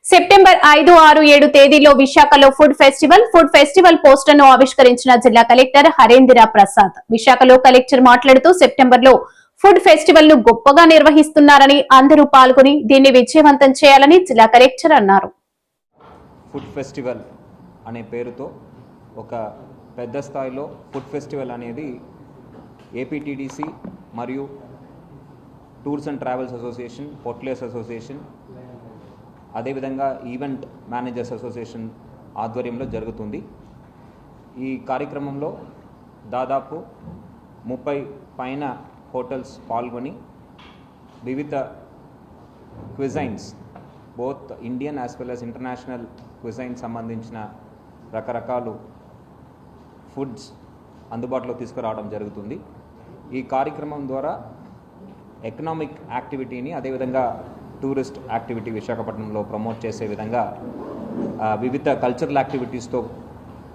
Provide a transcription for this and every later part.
September 5, 6, 7 తేదీలో విశాఖలో food festival పోస్టర్ను ఆవిష్కరించిన జిల్లా కలెక్టర్ హరేంద్ర ప్రసాద్. విశాఖలో కలెక్టర్ మాట్లాడుతూ సెప్టెంబర్లో ఫుడ్ ఫెస్టివల్ ను గొప్పగా నిర్వహిస్తున్నారని, అందరూ పాల్గొని దీన్ని విజయవంతం చేయాలని జిల్లా కలెక్టర్ అన్నారు. ఫుడ్ ఫెస్టివల్ అనే పేరుతో ఒక పెద్ద స్థాయిలో ఫుడ్ ఫెస్టివల్ అనేది ఏపీటీడీసీ మరియు tours and travels association, hoteliers association, అదేవిధంగా ఈవెంట్ మేనేజర్స్ అసోసియేషన్ ఆధ్వర్యంలో జరుగుతుంది. ఈ కార్యక్రమంలో దాదాపు 30 పైన హోటల్స్ పాల్గొని వివిధ క్విజైన్స్, both Indian as well as international క్విజైన్స్ సంబంధించిన రకరకాలు ఫుడ్స్ అందుబాటులో తీసుకురావడం జరుగుతుంది. ఈ కార్యక్రమం ద్వారా ఎకనామిక్ యాక్టివిటీని, అదేవిధంగా టూరిస్ట్ యాక్టివిటీ విశాఖపట్నంలో ప్రమోట్ చేసే విధంగా వివిధ కల్చరల్ యాక్టివిటీస్తో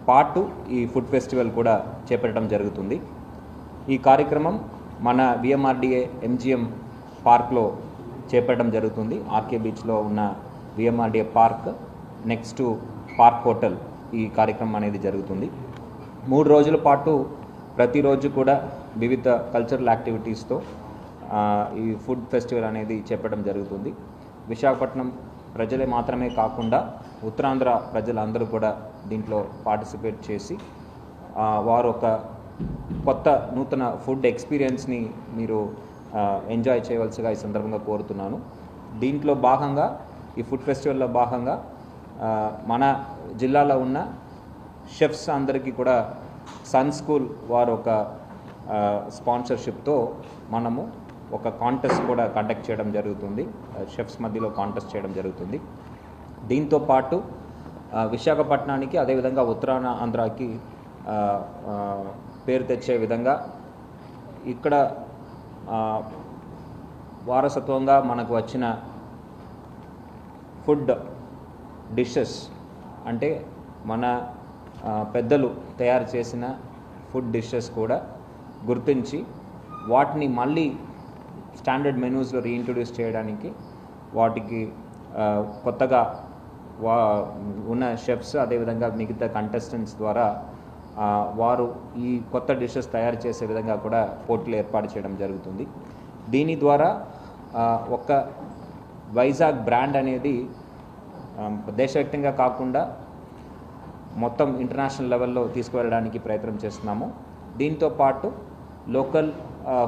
పాటు ఈ ఫుడ్ ఫెస్టివల్ కూడా చేపట్టడం జరుగుతుంది. ఈ కార్యక్రమం మన విఎంఆర్డిఏ ఎంజిఎం పార్క్లో చేపట్టడం జరుగుతుంది. ఆర్కే బీచ్లో ఉన్న VMRDA park next to park hotel ఈ కార్యక్రమం అనేది జరుగుతుంది. 3 రోజుల పాటు ప్రతిరోజు కూడా వివిధ కల్చరల్ యాక్టివిటీస్తో ఈ ఫుడ్ ఫెస్టివల్ అనేది చేపట్టడం జరుగుతుంది. విశాఖపట్నం ప్రజలే మాత్రమే కాకుండా ఉత్తరాంధ్ర ప్రజలందరూ కూడా దీంట్లో పార్టిసిపేట్ చేసి వారు ఒక కొత్త నూతన ఫుడ్ ఎక్స్పీరియన్స్ని మీరు ఎంజాయ్ చేయవలసిగా ఈ సందర్భంగా కోరుతున్నాను. దీంట్లో భాగంగా ఈ ఫుడ్ ఫెస్టివల్లో భాగంగా మన జిల్లాలో ఉన్న షెఫ్స్ అందరికీ కూడా సన్ స్కూల్ వారు ఒక స్పాన్సర్షిప్తో మనము ఒక కాంటెస్ట్ కూడా కండక్ట్ చేయడం జరుగుతుంది. షెఫ్స్ మధ్యలో కాంటెస్ట్ చేయడం జరుగుతుంది. దీంతో పాటు విశాఖపట్నానికి, అదేవిధంగా ఉత్తరాంధ్రకి పేరు తెచ్చే విధంగా ఇక్కడ వారసత్వంగా మనకు వచ్చిన ఫుడ్ డిషెస్, అంటే మన పెద్దలు తయారు చేసిన ఫుడ్ డిషెస్ కూడా గుర్తించి వాటిని మళ్ళీ స్టాండర్డ్ మెనూస్లో రీఇంట్రొడ్యూస్ చేయడానికి వాటికి కొత్తగా ఉన్న షెఫ్స్, అదేవిధంగా మిగతా కంటెస్టెంట్స్ ద్వారా వారు ఈ కొత్త డిషెస్ తయారు చేసే విధంగా కూడా పోటీలు ఏర్పాటు చేయడం జరుగుతుంది. దీని ద్వారా ఒక వైజాగ్ బ్రాండ్ అనేది దేశవ్యాప్తంగా కాకుండా మొత్తం ఇంటర్నేషనల్ లెవెల్లో తీసుకువెళ్ళడానికి ప్రయత్నం చేస్తున్నాము. దీంతో పాటు లోకల్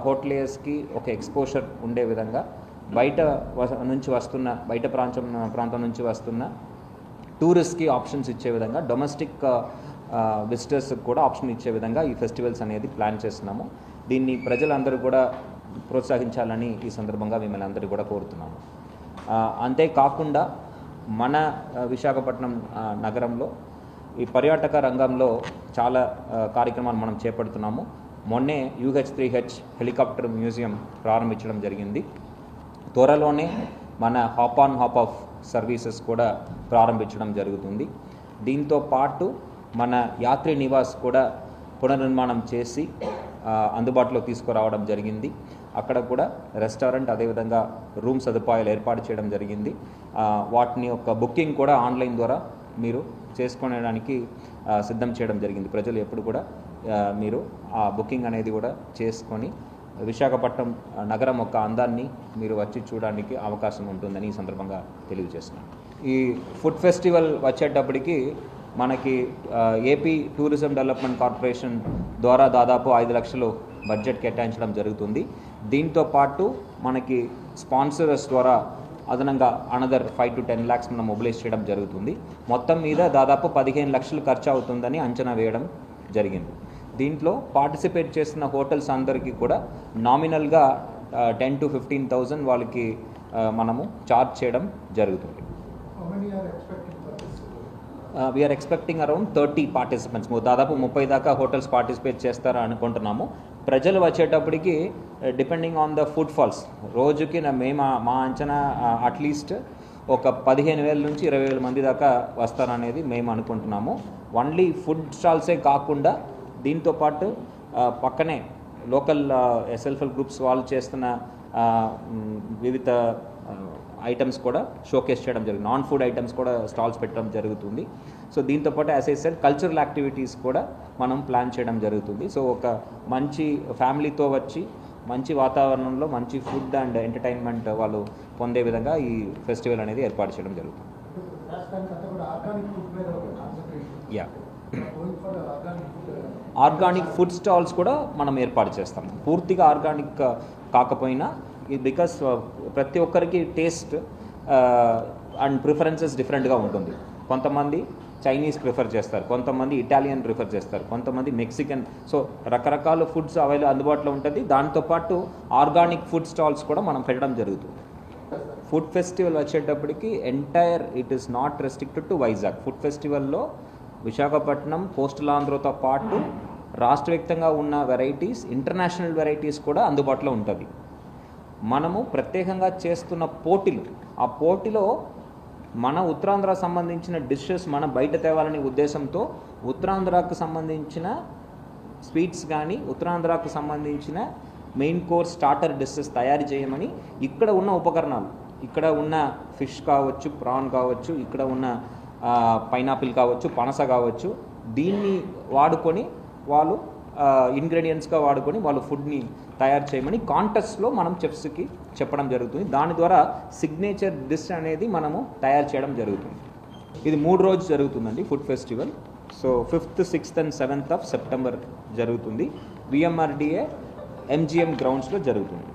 హోటలియర్స్కి ఒక ఎక్స్పోజర్ ఉండే విధంగా బయట ప్రాంతం నుంచి వస్తున్న టూరిస్ట్కి ఆప్షన్స్ ఇచ్చే విధంగా, డొమెస్టిక్ విజిటర్స్కి కూడా ఆప్షన్ ఇచ్చే విధంగా ఈ ఫెస్టివల్స్ అనేది ప్లాన్ చేస్తున్నాము. దీన్ని ప్రజలందరూ కూడా ప్రోత్సహించాలని ఈ సందర్భంగా మిమ్మల్ని అందరూ కూడా కోరుతున్నాము. అంతేకాకుండా మన విశాఖపట్నం నగరంలో ఈ పర్యాటక రంగంలో చాలా కార్యక్రమాలు మనం చేపడుతున్నాము. మొన్నే UH-3H హెలికాప్టర్ మ్యూజియం ప్రారంభించడం జరిగింది. త్వరలోనే మన hop on hop of services కూడా ప్రారంభించడం జరుగుతుంది. దీంతో పాటు మన యాత్రి నివాస్ కూడా పునర్నిర్మాణం చేసి అందుబాటులో తీసుకురావడం జరిగింది. అక్కడ కూడా రెస్టారెంట్, అదేవిధంగా రూమ్ సదుపాయాలు ఏర్పాటు చేయడం జరిగింది. వాటిని ఒక బుకింగ్ కూడా ఆన్లైన్ ద్వారా మీరు చేసుకోవడానికి సిద్ధం చేయడం జరిగింది. ప్రజలు ఎప్పుడు కూడా మీరు ఆ బుకింగ్ అనేది కూడా చేసుకొని విశాఖపట్నం నగరం యొక్క అందాన్ని మీరు వచ్చి చూడడానికి అవకాశం ఉంటుందని ఈ సందర్భంగా తెలియజేస్తున్నాను. ఈ ఫుడ్ ఫెస్టివల్ వచ్చేటప్పటికి మనకి ఏపీ టూరిజం డెవలప్మెంట్ కార్పొరేషన్ ద్వారా దాదాపు 5 లక్షలు బడ్జెట్ కేటాయించడం జరుగుతుంది. దీంతో పాటు మనకి స్పాన్సర్స్ ద్వారా అదనంగా అనదర్ 5 to 10 lakhs మనం మొబిలైజ్ చేయడం జరుగుతుంది. మొత్తం మీద దాదాపు 15 లక్షలు ఖర్చు అవుతుందని అంచనా వేయడం జరిగింది. దీంట్లో పార్టిసిపేట్ చేస్తున్న హోటల్స్ అందరికీ కూడా నామినల్గా 10 to 15,000 వాళ్ళకి మనము ఛార్జ్ చేయడం జరుగుతుంది. We are expecting around 30 participants. దాదాపు 30 దాకా హోటల్స్ పార్టిసిపేట్ చేస్తారని అనుకుంటున్నాము. ప్రజలు వచ్చేటప్పటికి depending on the footfalls రోజుకి మా అంచనా అట్లీస్ట్ ఒక 15,000 నుంచి 20,000 మంది దాకా వస్తారనేది మేము అనుకుంటున్నాము. ఓన్లీ ఫుడ్ స్టాల్సే కాకుండా దీంతోపాటు పక్కనే లోకల్ సెల్ఫ్ హెల్ప్ గ్రూప్స్ వాళ్ళు చేస్తున్న వివిధ ఐటమ్స్ కూడా షోకేస్ చేయడం జరుగుతుంది, నాన్ ఫుడ్ ఐటమ్స్ కూడా స్టాల్స్ పెట్టడం జరుగుతుంది. సో దీంతోపాటు as I said cultural activities కూడా మనం ప్లాన్ చేయడం జరుగుతుంది. సో ఒక మంచి ఫ్యామిలీతో వచ్చి మంచి వాతావరణంలో మంచి ఫుడ్ అండ్ ఎంటర్టైన్మెంట్ వాళ్ళు పొందే విధంగా ఈ ఫెస్టివల్ అనేది ఏర్పాటు చేయడం జరుగుతుంది. యా, ఆర్గానిక్ ఫుడ్ స్టాల్స్ కూడా మనం ఏర్పాటు చేస్తాం. పూర్తిగా ఆర్గానిక్ కాకపోయినా బికాస్ ప్రతి ఒక్కరికి టేస్ట్ అండ్ ప్రిఫరెన్సెస్ డిఫరెంట్గా ఉంటుంది. కొంతమంది చైనీస్ ప్రిఫర్ చేస్తారు, కొంతమంది ఇటాలియన్ ప్రిఫర్ చేస్తారు, కొంతమంది మెక్సికన్. సో రకరకాల ఫుడ్స్ అందుబాటులో ఉంటుంది. దాంతోపాటు ఆర్గానిక్ ఫుడ్ స్టాల్స్ కూడా మనం పెట్టడం జరుగుతుంది. ఫుడ్ ఫెస్టివల్ వచ్చేటప్పటికి entire it is not restricted to Vizag. Food ఫెస్టివల్లో విశాఖపట్నం, కోస్టల్ ఆంధ్రతో పాటు రాష్ట్ర వ్యాప్తంగా ఉన్న వెరైటీస్, ఇంటర్నేషనల్ వెరైటీస్ కూడా అందుబాటులో ఉంటుంది. మనము ప్రత్యేకంగా చేస్తున్న పోటీలు, ఆ పోటీలో మన ఉత్తరాంధ్ర సంబంధించిన డిషెస్ మనం బయట తేవాలనే ఉద్దేశంతో ఉత్తరాంధ్రకు సంబంధించిన స్వీట్స్ కానీ, ఉత్తరాంధ్రకు సంబంధించిన మెయిన్ కోర్స్ స్టార్టర్ డిషెస్ తయారు చేయమని ఇక్కడ ఉన్న ఉపకరణాలు, ఇక్కడ ఉన్న ఫిష్ కావచ్చు, ప్రాన్ కావచ్చు, ఇక్కడ ఉన్న పైనాపిల్ కావచ్చు, పనస కావచ్చు, దీన్ని వాడుకొని వాళ్ళు ఇంగ్రీడియంట్స్గా వాడుకొని వాళ్ళు ఫుడ్ని తయారు చేయమని కాంటెస్ట్లో మనం చెఫ్స్కి చెప్పడం జరుగుతుంది. దాని ద్వారా సిగ్నేచర్ డిష్ అనేది మనము తయారు చేయడం జరుగుతుంది. ఇది 3 రోజులు జరుగుతుందండి food festival. So 5th, 6th and 7th of September జరుగుతుంది. VMRDA MGM గ్రౌండ్స్లో జరుగుతుంది.